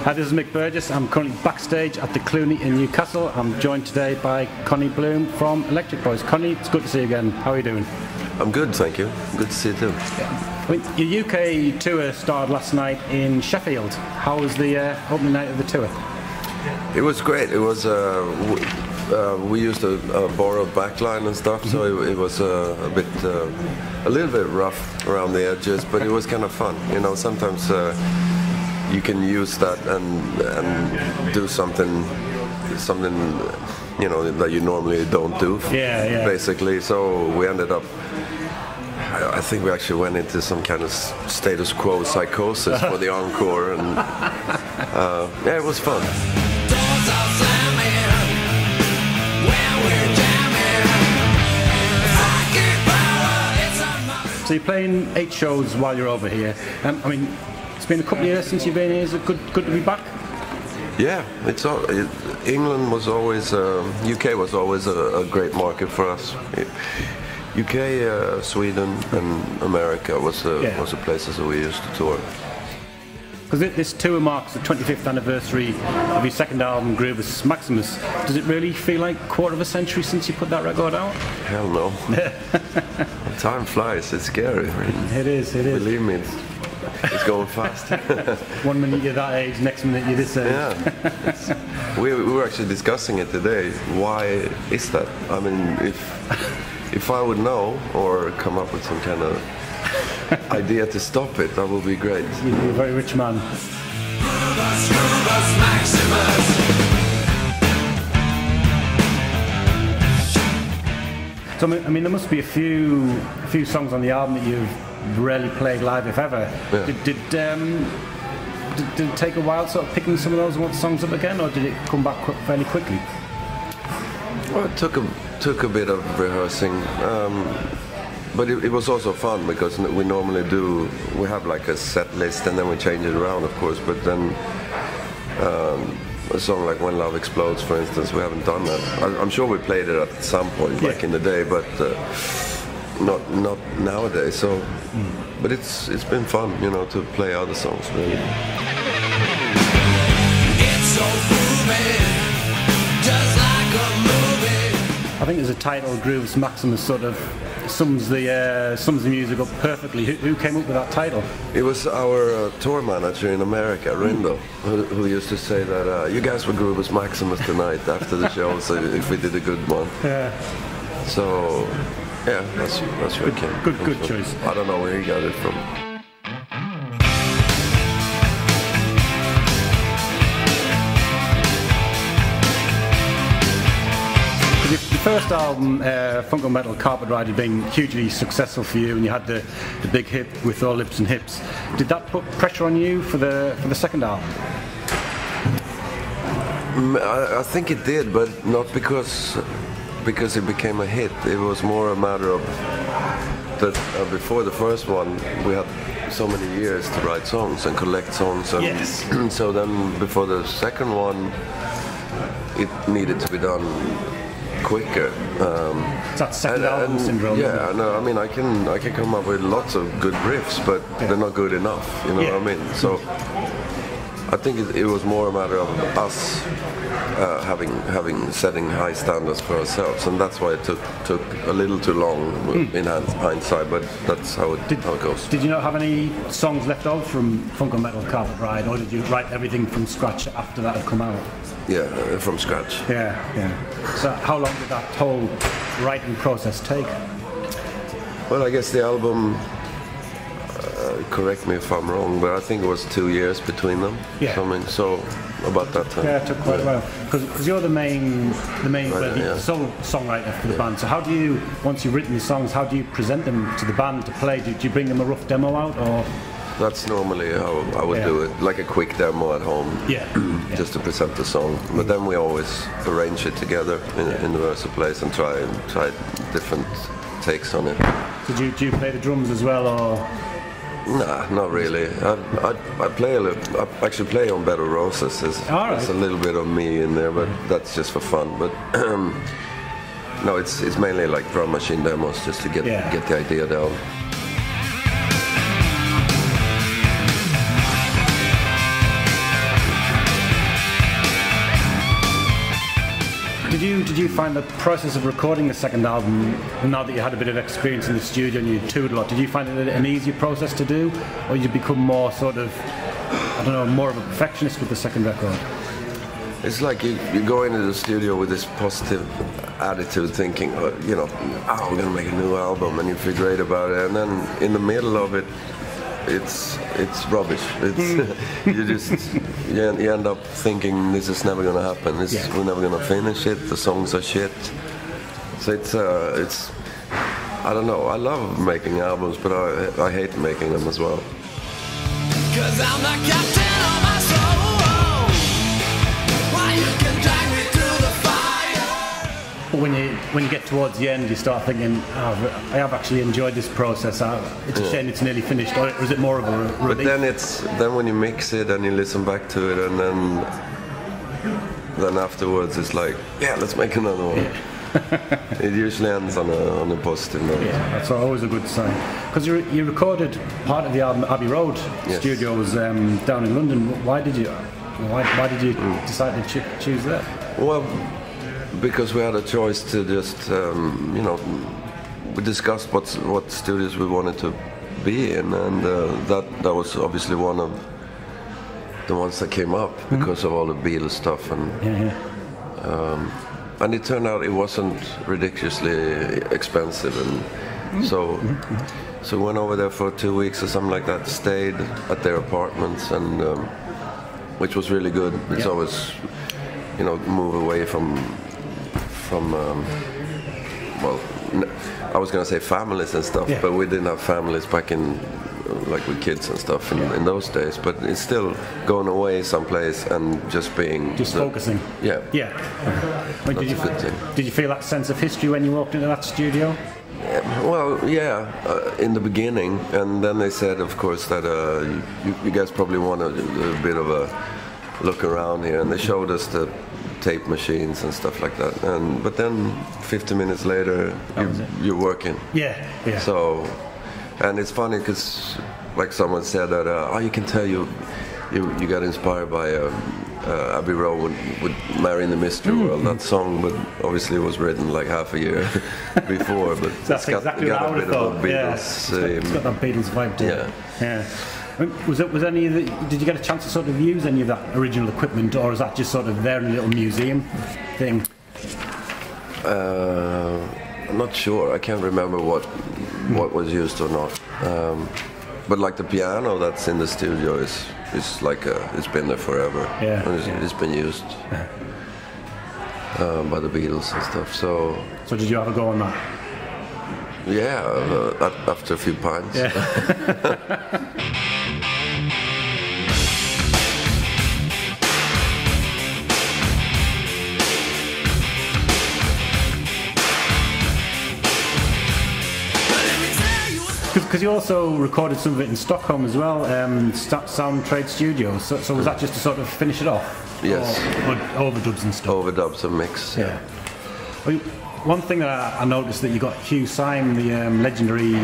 Hi, this is Mick Burgess. I'm currently backstage at the Clooney in Newcastle. I'm joined today by Conny Bloom from Electric Boys. Conny, it's good to see you again. How are you doing? I'm good, thank you. Good to see you too. Yeah. I mean, your UK tour started last night in Sheffield. How was the opening night of the tour? It was great. It was we used a borrowed backline and stuff, so it was a little bit rough around the edges, but it was kind of fun. You know, sometimes you can use that and do something you know that you normally don't do. Yeah. Basically, so we ended up. I think we actually went into some kind of status quo psychosis for the encore, and yeah, it was fun. So you're playing 8 shows while you're over here. I mean, it's been a couple of years since you've been here. Is it good to be back? Yeah, England was always, UK was always a great market for us. UK, Sweden, and America was the places that we used to tour. Because this tour marks the 25th anniversary of your second album, Groovus Maximus. Does it really feel like a quarter of a century since you put that record out? Hell no. Time flies. It's scary. It is. Believe me, it's going fast. 1 minute you're that age, next minute you're this age. Yeah. We were actually discussing it today. Why is that? I mean, if I would know or come up with some kind of idea to stop it, that would be great. You'd be a very rich man. Groovus Maximus. So I mean, there must be a few songs on the album that you've rarely played live, if ever. Yeah. Did it take a while sort of picking some of those and want the songs up again, or did it come back fairly quickly? Well, it took a bit of rehearsing. But it was also fun because we normally we have like a set list and then we change it around, of course, but then a song like When Love Explodes, for instance, we haven't done that. I'm sure we played it at some point back in the day, but not nowadays. So, but it's been fun, you know, to play other songs, really. It's so groovy, just like a movie. I think there's a title, Groovus Maximus, sort of sums the music up perfectly. Who came up with that title? It was our tour manager in America, Rindo, who used to say that you guys were Groovus Maximus tonight after the show, so if we did a good one. Yeah. So, yeah, that's where it came. Good choice. I don't know where he got it from. The first album, Funk and Metal Carpet Ride, had been hugely successful for you, and you had the big hit with All Lips and Hips. Did that put pressure on you for the second album? I think it did, but not because it became a hit. It was more a matter of that before the first one, we had so many years to write songs and collect songs, and yes. So then before the second one, it needed to be done quicker. It's that second album syndrome. Yeah, no, I mean, I can come up with lots of good riffs, but they're not good enough. You know what I mean? So I think it was more a matter of us setting high standards for ourselves, and that's why it took a little too long in hindsight. But that's how it goes. Did you not have any songs left out from Funk and Metal Carpet Ride, or did you write everything from scratch after that had come out? Yeah, from scratch. Yeah. So how long did that whole writing process take? Well, I guess the album, correct me if I'm wrong, but I think it was 2 years between them. Yeah. So about that time. Yeah, it took quite a while. Because you're the main songwriter for the band. So how do you, once you've written the songs, how do you present them to the band to play? Do you bring them a rough demo out, or? That's normally how I would do it, like a quick demo at home, just to present the song. But then we always arrange it together in the rehearsal place and try different takes on it. So do you play the drums as well, or? Nah, not really. I play a little. I actually play on Bed of Roses. There's a little bit of me in there, but that's just for fun. But no, it's mainly like drum machine demos, just to get the idea down. Did you find the process of recording the second album, now that you had a bit of experience in the studio and you toured a lot, did you find it an easier process to do, or you become more sort of, I don't know, more of a perfectionist with the second record? It's like you go into the studio with this positive attitude, thinking, we're going to make a new album, and you feel great about it, and then in the middle of it, it's rubbish. You end up thinking this is never going to happen. We're never going to finish it. The songs are shit. So it's I don't know. I love making albums, but I hate making them as well. 'Cause I'm the captain of my soul. Why you can drag me through the fire? But when you get towards the end, you start thinking, I have actually enjoyed this process. It's a shame it's nearly finished. Or is it more of a relief? But then when you mix it and you listen back to it, and then afterwards it's like, let's make another one. Yeah. It usually ends on a positive note. Yeah, that's always a good sign. Because you recorded part of the album Abbey Road Studios down in London. Why did you decide to choose that? Well, because we had a choice to just we discussed what studios we wanted to be in, and that was obviously one of the ones that came up because of all the Beatles stuff, and it turned out it wasn't ridiculously expensive, and so we went over there for 2 weeks or something like that, stayed at their apartments, and which was really good. It's always, move away from I was going to say families and stuff, but we didn't have families back in, like with kids and stuff in those days, but it's still going away someplace and just focusing. Yeah. Did you feel that sense of history when you walked into that studio? Well, in the beginning, and then they said, of course, that you guys probably want a bit of a look around here, and they showed us the tape machines and stuff like that, but then 50 minutes later you're working. Yeah. So, and it's funny because, like someone said that, you can tell you got inspired by Abbey Road with Mary in the Mystery World, that song, but obviously it was written like half a year before, but that's exactly what I would have thought. Beatles, it's got that Beatles vibe to it. Yeah. Was any of did you get a chance to sort of use any of that original equipment, or is that just sort of there in a little museum thing? I'm not sure. I can't remember what was used or not. But like the piano that's in the studio is like it's been there forever. It's been used by the Beatles and stuff. So did you have a go on that? Yeah, after a few pints. Because you also recorded some of it in Stockholm as well, Sound Trade Studios. So was that just to sort of finish it off? Yes. Or overdubs and stuff? Overdubs and mix. Yeah. Well, one thing that I noticed that you got Hugh Syme, the legendary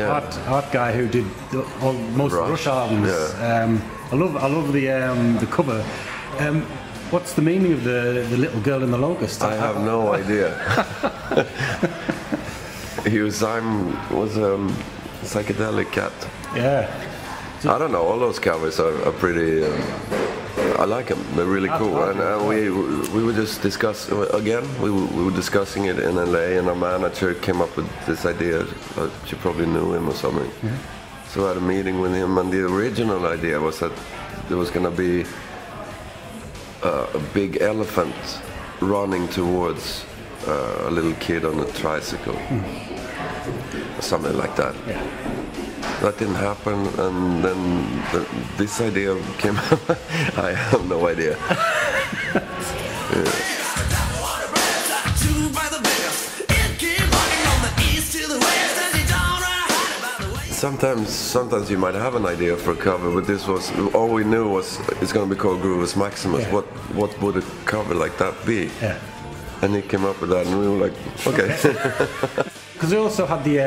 art guy who did most of the Rush albums. Yeah. I love the cover. What's the meaning of the little girl in the locust? I have no idea. Hugh Syme was a psychedelic cat. Yeah. I don't know, all those covers are pretty... I like them, they're really cool. And we would just discuss, again, we were discussing it in LA, and our manager came up with this idea. She probably knew him or something. Mm-hmm. So I had a meeting with him, and the original idea was that there was going to be a big elephant running towards a little kid on a tricycle. Or something like that. Yeah. That didn't happen, and then this idea came up. I have no idea. Sometimes you might have an idea for a cover, but this was all we knew was it's going to be called Groovus Maximus. Yeah. What would a cover like that be? Yeah. And he came up with that, and we were like, okay. Because they also had the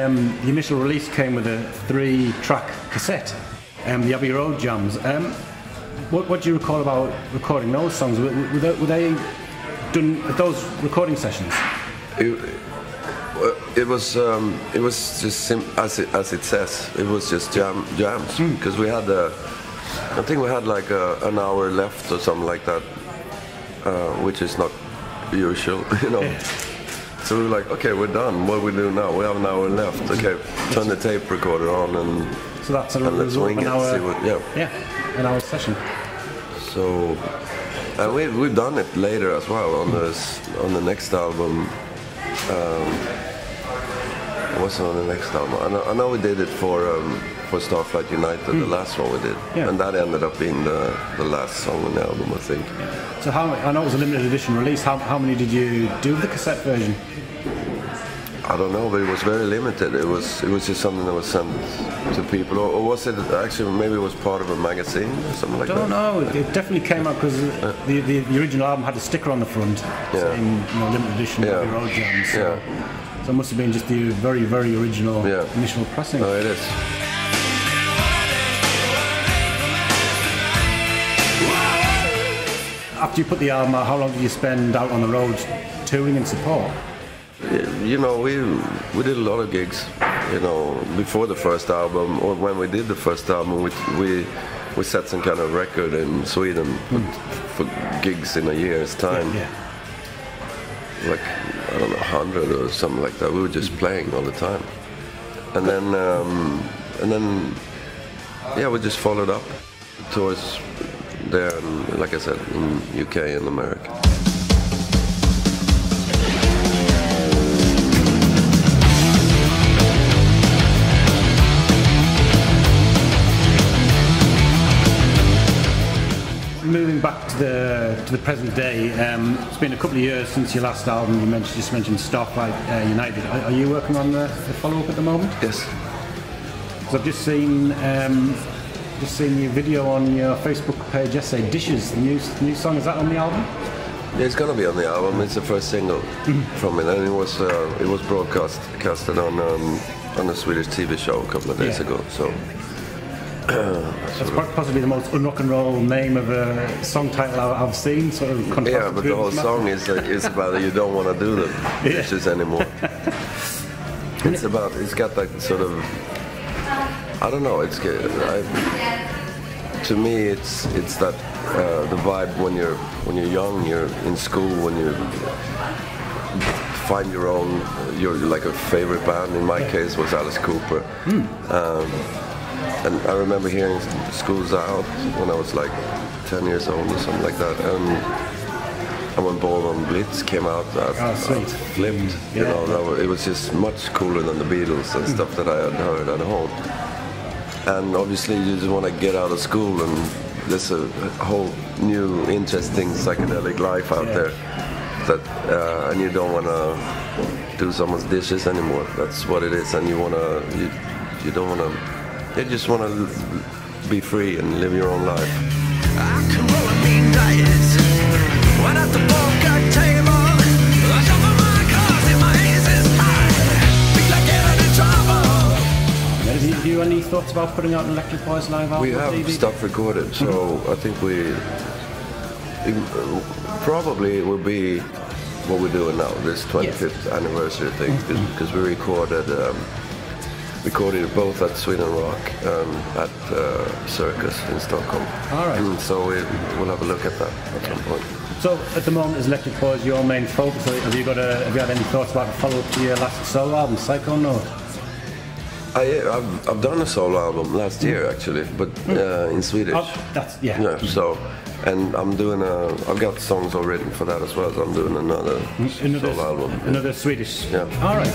initial release came with a 3-track cassette, the Abbey Road jams. What do you recall about recording those songs? Were they done at those recording sessions? It was just as it says. It was just jams because we had I think we had like an hour left or something like that, which is not usual, you know. Yeah. So we were like, okay, we're done. What do we do now? We have an hour left. Okay, turn the tape recorder on and so that's let's wing it. Hour, see what, an hour session. So we've done it later as well on the next album. What's on the next album? I know we did it for Starflight United, the last one we did, and that ended up being the last song on the album, I think. Yeah. So I know it was a limited edition release. How many did you do with the cassette version? I don't know, but it was very limited. It was just something that was sent to people, or was it actually maybe it was part of a magazine or something like that? I don't know. It definitely came out because the original album had a sticker on the front saying limited edition Road Jams. So it must have been just the very, very original initial pressing. Oh, it is. After you put the album out, how long did you spend out on the road touring and support? You know, we did a lot of gigs, you know, before the first album, or when we did the first album, we set some kind of record in Sweden for gigs in a year's time. Like, I don't know, 100 or something like that. We were just playing all the time. And then we just followed up towards there, and like I said, in UK and America. Moving back to the present day, it's been a couple of years since your last album. You just mentioned Starflight United. Are you working on the follow-up at the moment? Yes. So I've just seen your video on your Facebook page yesterday. Dishes, the new song. Is that on the album? Yeah, it's gonna be on the album. It's the first single from it, and it was broadcasted on a Swedish TV show a couple of days ago. So. That's possibly the most rock and roll name of a song title I've seen. Sort of but the whole song is about that you don't want to do the dishes anymore. It's got that sort of, I don't know. It's good. To me, it's that the vibe when you're young, you're in school, when you find your like a favorite band. In my case, was Alice Cooper. And I remember hearing School's Out when I was like 10 years old or something like that. And when Ball on Blitz came out, I flipped. You know, it was just much cooler than the Beatles and stuff that I had heard at home. And obviously you just want to get out of school, and there's a whole new interesting psychedelic life out there. And you don't want to do someone's dishes anymore. That's what it is. And you don't want to. You just want to be free and live your own life. I can roll a mean diet. When at the poker table, I shuffle my cards in my ace is high. Feel like getting in trouble. Have you any thoughts about putting out an Electric Boys live album? We have stuff recorded, so I think probably will be what we're doing now, this 25th anniversary thing, because we recorded both at Sweden Rock and at Circus in Stockholm. All right. And so we'll have a look at that at some point. So at the moment, is Electric Boys your main focus? Have you had any thoughts about a follow-up to your last solo album, Psycho Note? I've done a solo album last year actually, but in Swedish. So, and I've got songs all written for that as well. So I'm doing another solo album. Another Swedish. Yeah. All right.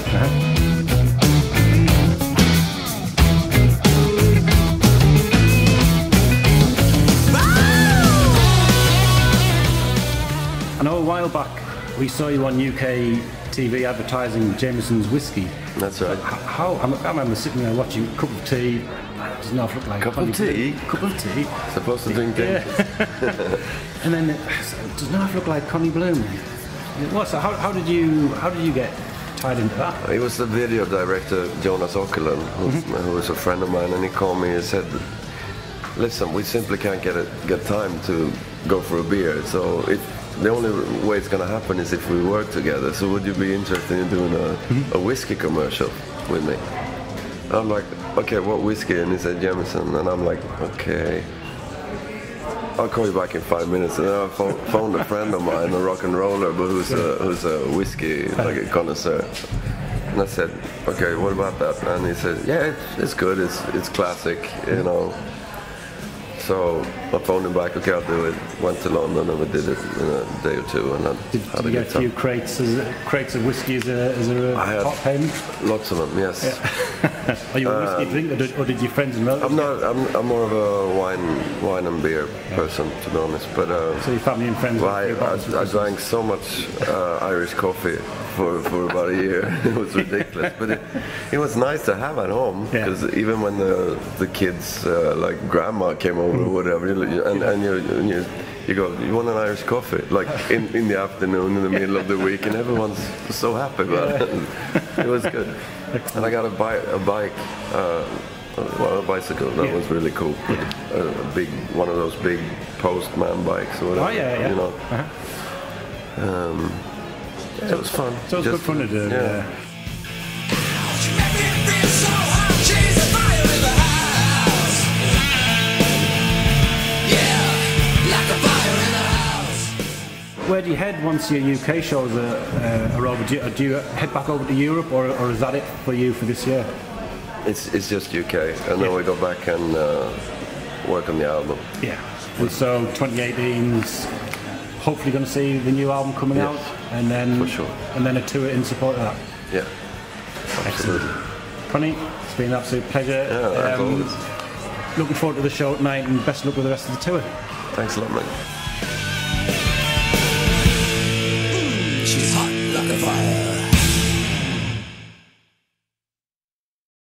I know a while back we saw you on UK TV advertising Jameson's whiskey. That's right. I remember sitting there watching a cup of tea. Does not look like cup of tea. Cup of tea. Supposed to drink tea. And then it does not look like Conny Bloom. So how did you get tied into that? It was the video director Jonas Åkerlund, who was a friend of mine, and he called me and said, "Listen, we simply can't get time to go for a beer. So the only way it's gonna happen is if we work together. So would you be interested in doing a whiskey commercial with me? I'm like, okay, what whiskey? And he said Jameson, and I'm like, okay. I'll call you back in 5 minutes. And then I phoned a friend of mine, a rock and roller, but who's a whiskey, like a connoisseur. And I said, okay, what about that? And he said, yeah, it's good, it's classic, you know. So I phoned him back, okay, I'll do it. Went to London and we did it in a day or two. And then did you get a few crates of whiskey as a pot payment? Lots of them, yes. Yeah. Are you a whiskey drinker, or did your friends and relatives? I'm more of a wine and beer person, to be honest. But so your family and friends. Well, I drank so much Irish coffee for about a year. It was ridiculous, but it was nice to have at home, because even when the kids like grandma came over or whatever, and you go, you want an Irish coffee, like in the afternoon, in the middle of the week, and everyone's so happy about it. It was good. And I got a bike, a bicycle. That was really cool. A big, one of those big postman bikes or whatever. You know. So it was fun. So it was good fun to do. Yeah. Where do you head once your UK shows are over? Do you head back over to Europe, or is that it for you for this year? It's just UK, and then we go back and work on the album. Yeah. And so 2018's hopefully going to see the new album coming out, and then for sure, and then a tour in support of that. Yeah. Excellent. Conny, it's been an absolute pleasure. Yeah, as always. Looking forward to the show tonight, and best of luck with the rest of the tour. Thanks a lot, mate.